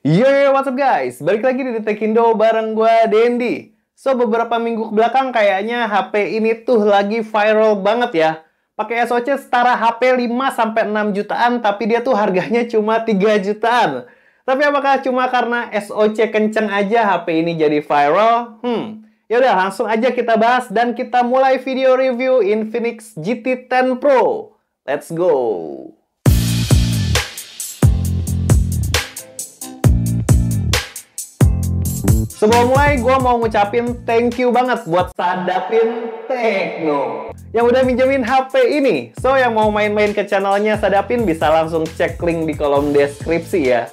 Yo, what's up guys? Balik lagi di Tekindo bareng gue, Dendi. So, beberapa minggu kebelakang kayaknya HP ini tuh lagi viral banget ya. Pakai SoC setara HP 5-6 jutaan, tapi dia tuh harganya cuma 3 jutaan. Tapi apakah cuma karena SoC kenceng aja HP ini jadi viral? Yaudah, langsung aja kita bahas dan kita mulai video review Infinix GT 10 Pro. Let's go! Sebelum mulai, gue mau ngucapin thank you banget buat Sadapin Tekno yang udah minjemin HP ini. So, yang mau main-main ke channelnya Sadapin bisa langsung cek link di kolom deskripsi ya.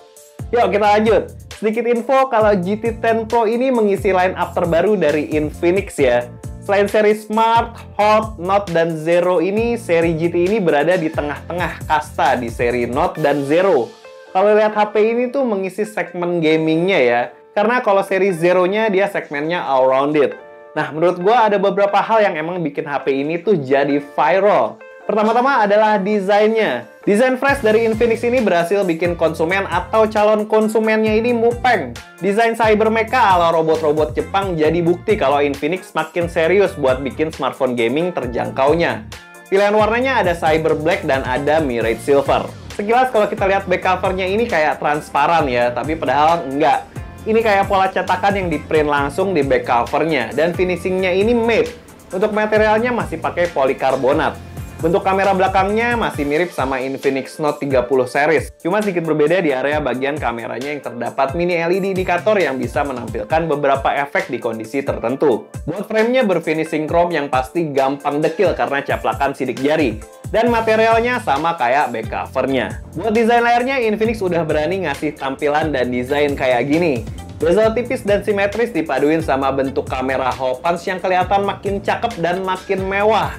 Yuk, kita lanjut. Sedikit info kalau GT 10 Pro ini mengisi line up terbaru dari Infinix ya. Selain seri Smart, Hot, Note, dan Zero ini, seri GT ini berada di tengah-tengah kasta di seri Note dan Zero. Kalau lihat HP ini tuh mengisi segmen gamingnya ya. Karena kalau seri Zero-nya dia segmennya all-rounded. Nah, menurut gue ada beberapa hal yang emang bikin HP ini tuh jadi viral. Pertama-tama adalah desainnya. Desain fresh dari Infinix ini berhasil bikin konsumen atau calon konsumennya ini mupeng. Desain cyber mecha ala robot-robot Jepang jadi bukti kalau Infinix makin serius buat bikin smartphone gaming terjangkaunya. Pilihan warnanya ada cyber black dan ada mirage silver. Sekilas kalau kita lihat back covernya ini kayak transparan ya, tapi padahal enggak. Ini kayak pola cetakan yang di-print langsung di back covernya, dan finishingnya ini matte. Untuk materialnya masih pakai polikarbonat. Bentuk kamera belakangnya masih mirip sama Infinix Note 30 series. Cuma sedikit berbeda di area bagian kameranya yang terdapat mini LED indikator yang bisa menampilkan beberapa efek di kondisi tertentu. Buat framenya berfinishing chrome yang pasti gampang dekil karena caplakan sidik jari. Dan materialnya sama kayak back covernya. Buat desain layarnya, Infinix udah berani ngasih tampilan dan desain kayak gini. Bezel tipis dan simetris dipaduin sama bentuk kamera hole punch yang kelihatan makin cakep dan makin mewah.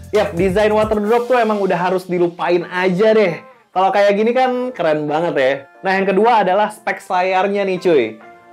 Yap, desain water drop tuh emang udah harus dilupain aja deh. Kalau kayak gini kan keren banget ya. Nah, yang kedua adalah spek layarnya nih cuy.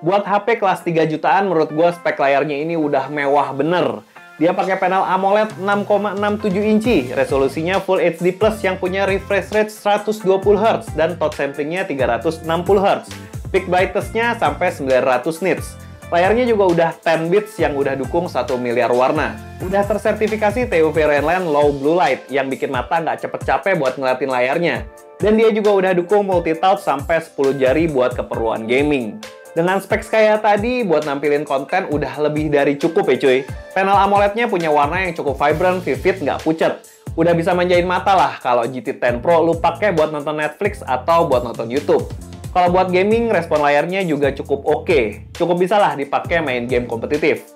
Buat HP kelas 3 jutaan, menurut gue spek layarnya ini udah mewah bener. Dia pakai panel AMOLED 6,67 inci, resolusinya Full HD Plus yang punya refresh rate 120 Hz dan touch samplingnya 360 Hz. Peak brightness-nya sampai 900 nits. Layarnya juga udah 10 bits yang udah dukung 1 miliar warna. Udah tersertifikasi TUV Rainland Low Blue Light yang bikin mata nggak cepet capek buat ngeliatin layarnya. Dan dia juga udah dukung multi-touch sampai 10 jari buat keperluan gaming. Dengan spek kayak tadi, buat nampilin konten udah lebih dari cukup ya cuy. Panel AMOLED-nya punya warna yang cukup vibrant, vivid, nggak pucet. Udah bisa manjain mata lah kalau GT 10 Pro lu pakai buat nonton Netflix atau buat nonton YouTube. Kalau buat gaming, respon layarnya juga cukup oke. Cukup bisa lah dipakai main game kompetitif.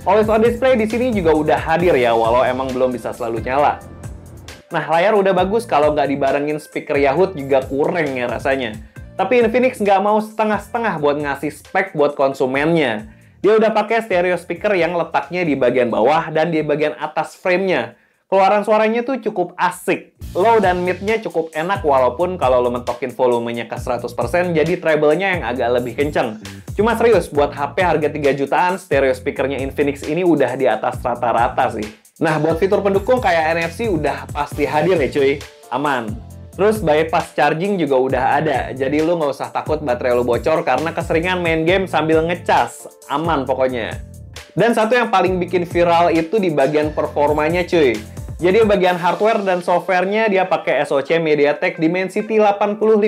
Always on display di sini juga udah hadir ya, walau emang belum bisa selalu nyala. Nah, layar udah bagus, kalau nggak dibarengin speaker Yahoo juga kurang ya rasanya. Tapi Infinix nggak mau setengah-setengah buat ngasih spek buat konsumennya. Dia udah pakai stereo speaker yang letaknya di bagian bawah dan di bagian atas frame-nya. Keluaran suaranya tuh cukup asik. Low dan mid-nya cukup enak walaupun kalau lo mentokin volumenya ke 100% jadi treble-nya yang agak lebih kenceng. Cuma serius, buat HP harga 3 jutaan, stereo speakernya Infinix ini udah di atas rata-rata sih. Nah, buat fitur pendukung kayak NFC udah pasti hadir ya cuy. Aman. Terus bypass charging juga udah ada, jadi lo nggak usah takut baterai lo bocor karena keseringan main game sambil ngecas. Aman pokoknya. Dan satu yang paling bikin viral itu di bagian performanya cuy. Jadi bagian hardware dan softwarenya dia pakai SoC MediaTek Dimensity 8050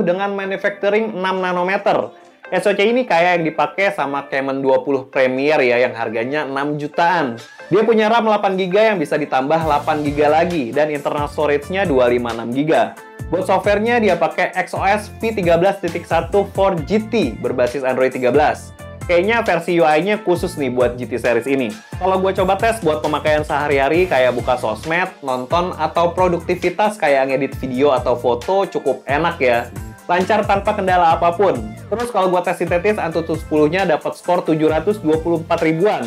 dengan manufacturing 6 nanometer. SoC ini kayak yang dipakai sama Camon 20 Premier ya, yang harganya 6 jutaan. Dia punya RAM 8GB yang bisa ditambah 8GB lagi, dan internal storage-nya 256GB. Buat softwarenya dia pakai XOS V13.1 for GT berbasis Android 13. Kayaknya versi UI-nya khusus nih buat GT series ini. Kalau gue coba tes buat pemakaian sehari-hari kayak buka sosmed, nonton, atau produktivitas kayak ngedit video atau foto cukup enak ya. Lancar tanpa kendala apapun. Terus kalau gue tes sintetis, Antutu 10-nya dapat skor 724 ribuan.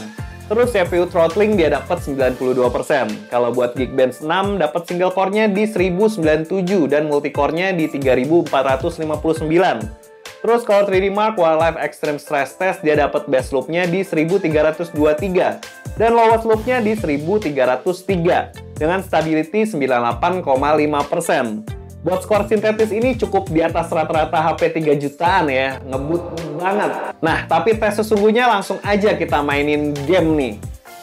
Terus CPU throttling dia dapat 92%. Kalau buat Geekbench 6 dapat single core-nya di 1097 dan multi-core-nya di 3459. Terus kalau 3D Mark Wildlife Extreme Stress Test dia dapat best loop-nya di 1323 dan lowest loop-nya di 1303 dengan stability 98,5%. Buat skor sintetis ini cukup di atas rata-rata HP 3 jutaan ya, ngebut banget. Nah, tapi tes sesungguhnya langsung aja kita mainin game nih.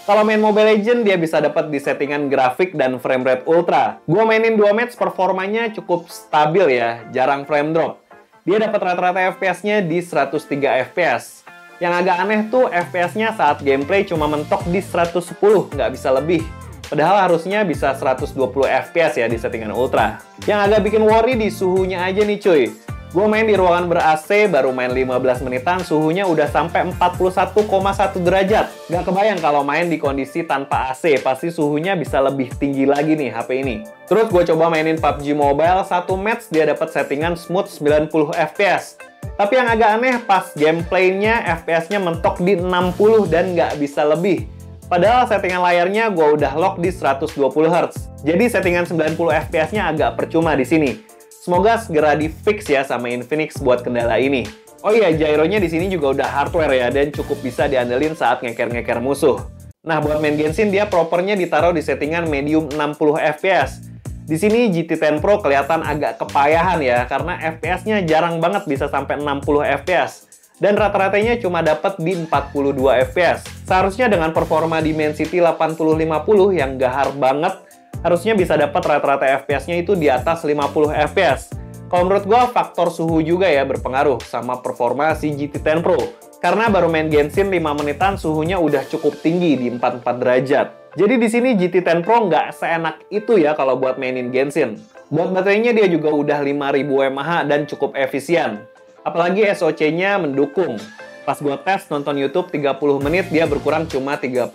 Kalau main Mobile Legends, dia bisa dapat di settingan grafik dan frame rate ultra. Gua mainin 2 match, performanya cukup stabil ya, jarang frame drop. Dia dapat rata-rata FPS-nya di 103 FPS. Yang agak aneh tuh FPS-nya saat gameplay cuma mentok di 110, nggak bisa lebih. Padahal harusnya bisa 120 FPS ya di settingan ultra. Yang agak bikin worry di suhunya aja nih cuy. Gue main di ruangan ber-AC, baru main 15 menitan, suhunya udah sampai 41,1 derajat. Gak kebayang kalau main di kondisi tanpa AC, pasti suhunya bisa lebih tinggi lagi nih HP ini. Terus gue coba mainin PUBG Mobile, 1 match dia dapat settingan smooth 90 FPS. Tapi yang agak aneh, pas gameplaynya FPS-nya mentok di 60 dan nggak bisa lebih. Padahal settingan layarnya gue udah lock di 120 Hz. Jadi settingan 90 FPS-nya agak percuma di sini. Semoga segera di-fix ya sama Infinix buat kendala ini. Oh iya, gyronya di sini juga udah hardware ya, dan cukup bisa diandelin saat ngeker-ngeker musuh. Nah, buat main Genshin dia propernya ditaruh di settingan medium 60 FPS. Di sini GT10 Pro kelihatan agak kepayahan ya, karena FPS-nya jarang banget bisa sampai 60 FPS. Dan rata-ratanya cuma dapat di 42 FPS. Seharusnya dengan performa Dimensity 8050 yang gahar banget, harusnya bisa dapat rata-rata FPS-nya itu di atas 50 FPS. Kalau menurut gua faktor suhu juga ya berpengaruh sama performa si GT10 Pro. Karena baru main Genshin 5 menitan suhunya udah cukup tinggi di 44 derajat. Jadi di sini GT10 Pro nggak seenak itu ya kalau buat mainin Genshin. Buat baterainya dia juga udah 5000 mAh dan cukup efisien. Apalagi SoC-nya mendukung. Pas gua tes nonton YouTube 30 menit dia berkurang cuma 3%.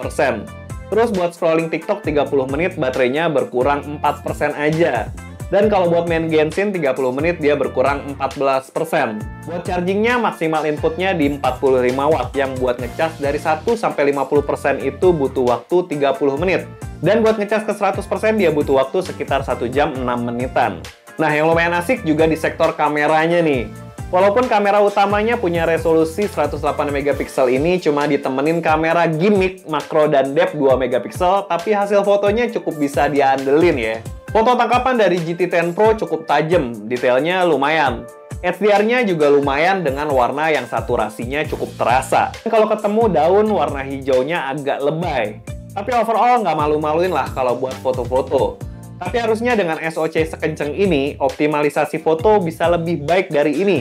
Terus buat scrolling TikTok 30 menit baterainya berkurang 4% aja. Dan kalau buat main Genshin 30 menit dia berkurang 14%. Buat chargingnya maksimal inputnya di 45 watt yang buat ngecas dari 1-50% itu butuh waktu 30 menit. Dan buat ngecas ke 100% dia butuh waktu sekitar 1 jam 6 menitan. Nah, yang lumayan asik juga di sektor kameranya nih. Walaupun kamera utamanya punya resolusi 108 megapiksel ini cuma ditemenin kamera gimmick, makro, dan depth 2 megapiksel, tapi hasil fotonya cukup bisa diandelin ya. Foto tangkapan dari GT10 Pro cukup tajam, detailnya lumayan. HDR-nya juga lumayan dengan warna yang saturasinya cukup terasa. Kalau ketemu daun, warna hijaunya agak lebay. Tapi overall nggak malu-maluin lah kalau buat foto-foto. Tapi harusnya dengan SoC sekenceng ini, optimalisasi foto bisa lebih baik dari ini.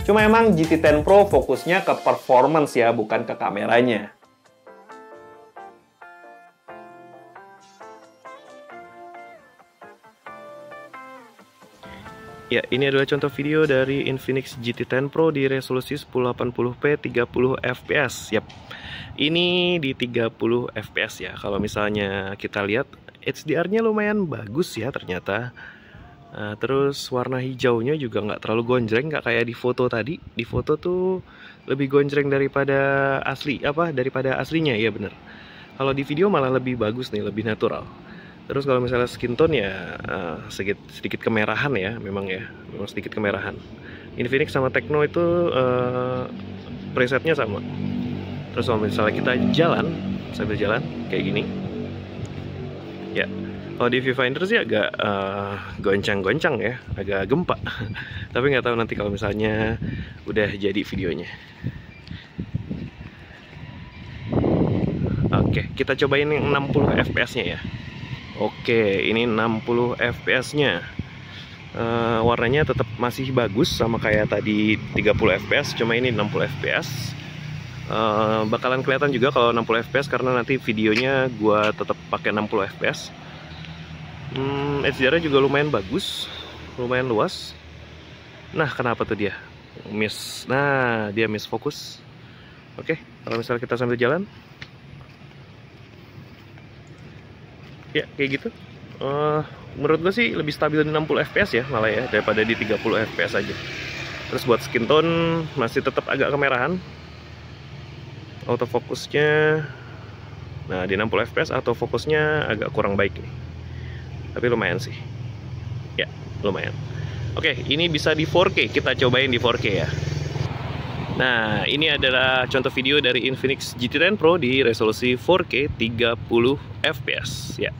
Cuma emang GT10 Pro fokusnya ke performance ya, bukan ke kameranya. Ya, ini adalah contoh video dari Infinix GT10 Pro di resolusi 1080p 30 fps. Yap, ini di 30 fps ya. Kalau misalnya kita lihat HDR-nya lumayan bagus ya ternyata. Terus warna hijaunya juga nggak terlalu gonjreng, nggak kayak di foto tadi. Di foto tuh lebih gonjreng daripada daripada aslinya, ya bener. Kalau di video malah lebih bagus nih, lebih natural. Terus kalau misalnya skin tone ya sedikit kemerahan ya, memang sedikit kemerahan. Infinix sama Tecno itu presetnya sama. Terus kalau misalnya kita sambil jalan kayak gini, ya. Kalau di viewfinder sih agak goncang-goncang ya, agak gempa. Tapi nggak tahu nanti kalau misalnya udah jadi videonya. Oke, kita cobain yang 60 fps-nya ya. Oke, ini 60 fps-nya. Warnanya tetap masih bagus sama kayak tadi 30 fps, cuma ini 60 fps. Bakalan kelihatan juga kalau 60 fps karena nanti videonya gua tetap pakai 60 fps. HDR-nya juga lumayan bagus, lumayan luas. Nah, kenapa tuh dia miss? Nah, dia miss fokus. Oke, kalau misalnya kita sambil jalan, ya kayak gitu. Menurut gue sih lebih stabil di 60 fps ya malah ya, daripada di 30 fps aja. Terus buat skin tone masih tetap agak kemerahan. Autofokusnya, nah di 60 fps autofokusnya agak kurang baik nih. Tapi lumayan sih. Ya, lumayan. Oke, ini bisa di 4K. Kita cobain di 4K ya. Nah, ini adalah contoh video dari Infinix GT10 Pro di resolusi 4K 30 fps ya.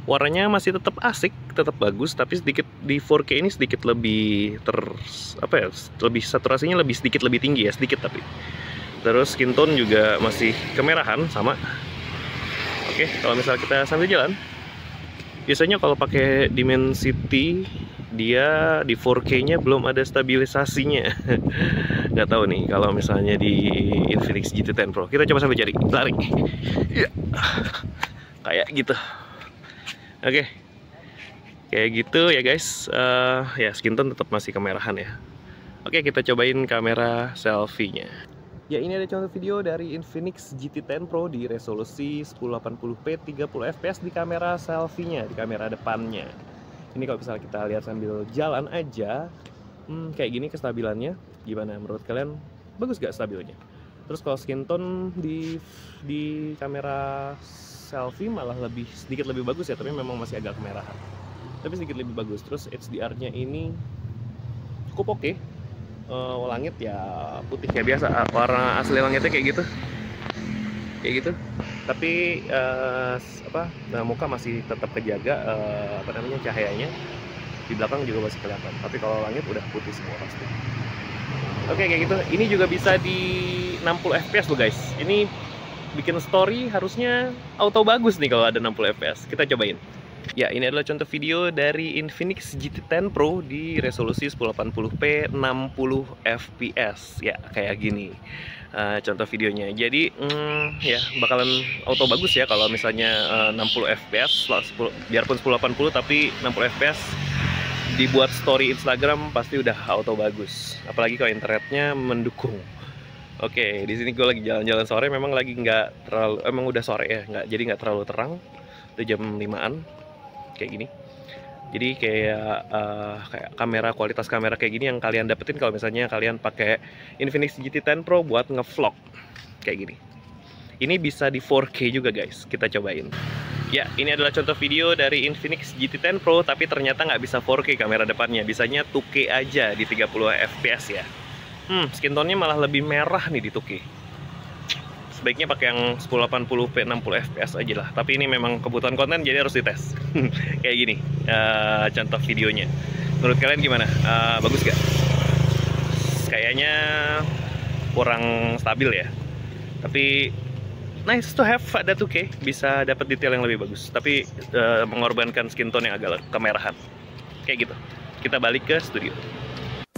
Warnanya masih tetap asik, tetap bagus, tapi sedikit di 4K ini sedikit lebih lebih saturasinya sedikit lebih tinggi ya, sedikit tapi. Terus skin tone juga masih kemerahan sama. Oke, kalau misalnya kita sambil jalan, biasanya kalau pakai Dimensity dia di 4K-nya belum ada stabilisasinya. Nggak tahu nih kalau misalnya di Infinix GT10 Pro. Kita coba sambil lari. Ya. Kayak gitu. Oke. Kayak gitu ya guys. Ya skin tone tetap masih kemerahan ya. Oke, kita cobain kamera selfie-nya. Ya, ini ada contoh video dari Infinix GT10 Pro di resolusi 1080p 30fps di kamera selfie-nya, di kamera depannya. Ini kalau misalnya kita lihat sambil jalan aja, kayak gini kestabilannya. Gimana menurut kalian? Bagus gak stabilnya? Terus kalau skin tone di kamera selfie malah sedikit lebih bagus ya, tapi memang masih agak kemerahan. Tapi sedikit lebih bagus. Terus HDR-nya ini cukup oke. Langit ya putih kayak biasa, warna asli langitnya kayak gitu. Tapi muka masih tetap kejaga cahayanya. Di belakang juga masih kelihatan, tapi kalau langit udah putih semua pasti. Oke, kayak gitu. Ini juga bisa di 60 fps loh guys. Ini bikin story harusnya auto bagus nih kalau ada 60 fps. Kita cobain. Ya, ini adalah contoh video dari Infinix GT10 Pro di resolusi 1080p 60 fps. Ya, kayak gini contoh videonya. Jadi ya bakalan auto bagus ya kalau misalnya 60 fps, biarpun 1080 tapi 60 fps dibuat story Instagram pasti udah auto bagus. Apalagi kalau internetnya mendukung. Oke, di sini gue lagi jalan-jalan sore, memang lagi nggak terlalu, emang udah sore ya, jadi nggak terlalu terang. Itu jam 5-an. Kayak gini. Jadi kayak kualitas kamera kayak gini yang kalian dapetin kalau misalnya kalian pakai Infinix GT10 Pro buat ngevlog kayak gini. Ini bisa di 4K juga guys, kita cobain. Ya, ini adalah contoh video dari Infinix GT10 Pro, tapi ternyata nggak bisa 4K kamera depannya, bisanya 2K aja di 30 fps ya. Skin tone-nya malah lebih merah nih di 2K. Sebaiknya pakai yang 1080p 60 fps aja lah. Tapi ini memang kebutuhan konten jadi harus dites. Kayak gini contoh videonya. Menurut kalian gimana? Bagus gak? Kayaknya kurang stabil ya. Tapi nice to have ada 2K, bisa dapat detail yang lebih bagus. Tapi mengorbankan skin tone yang agak kemerahan. Kayak gitu. Kita balik ke studio.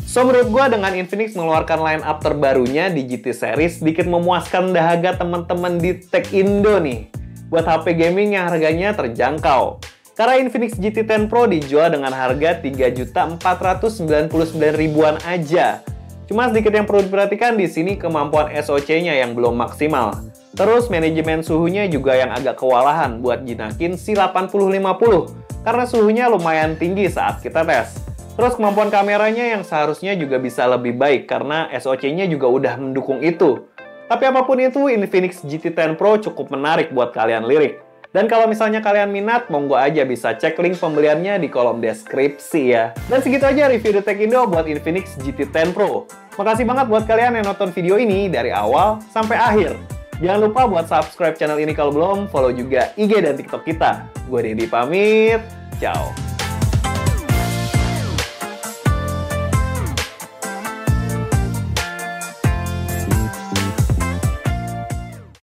So, menurut gue dengan Infinix mengeluarkan line up terbarunya di GT Series sedikit memuaskan dahaga teman-teman di Tech Indo nih. Buat HP gaming yang harganya terjangkau. Karena Infinix GT10 Pro dijual dengan harga 3.499.000-an aja. Cuma sedikit yang perlu diperhatikan di sini kemampuan SoC-nya yang belum maksimal. Terus manajemen suhunya juga yang agak kewalahan buat jinakin si 8050 karena suhunya lumayan tinggi saat kita tes. Terus kemampuan kameranya yang seharusnya juga bisa lebih baik karena SoC-nya juga udah mendukung itu. Tapi apapun itu, Infinix GT10 Pro cukup menarik buat kalian lirik. Dan kalau misalnya kalian minat, monggo aja bisa cek link pembeliannya di kolom deskripsi ya. Dan segitu aja review The Tech Indo buat Infinix GT10 Pro. Makasih banget buat kalian yang nonton video ini dari awal sampai akhir. Jangan lupa buat subscribe channel ini kalau belum, follow juga IG dan TikTok kita. Gue Dedi pamit, ciao.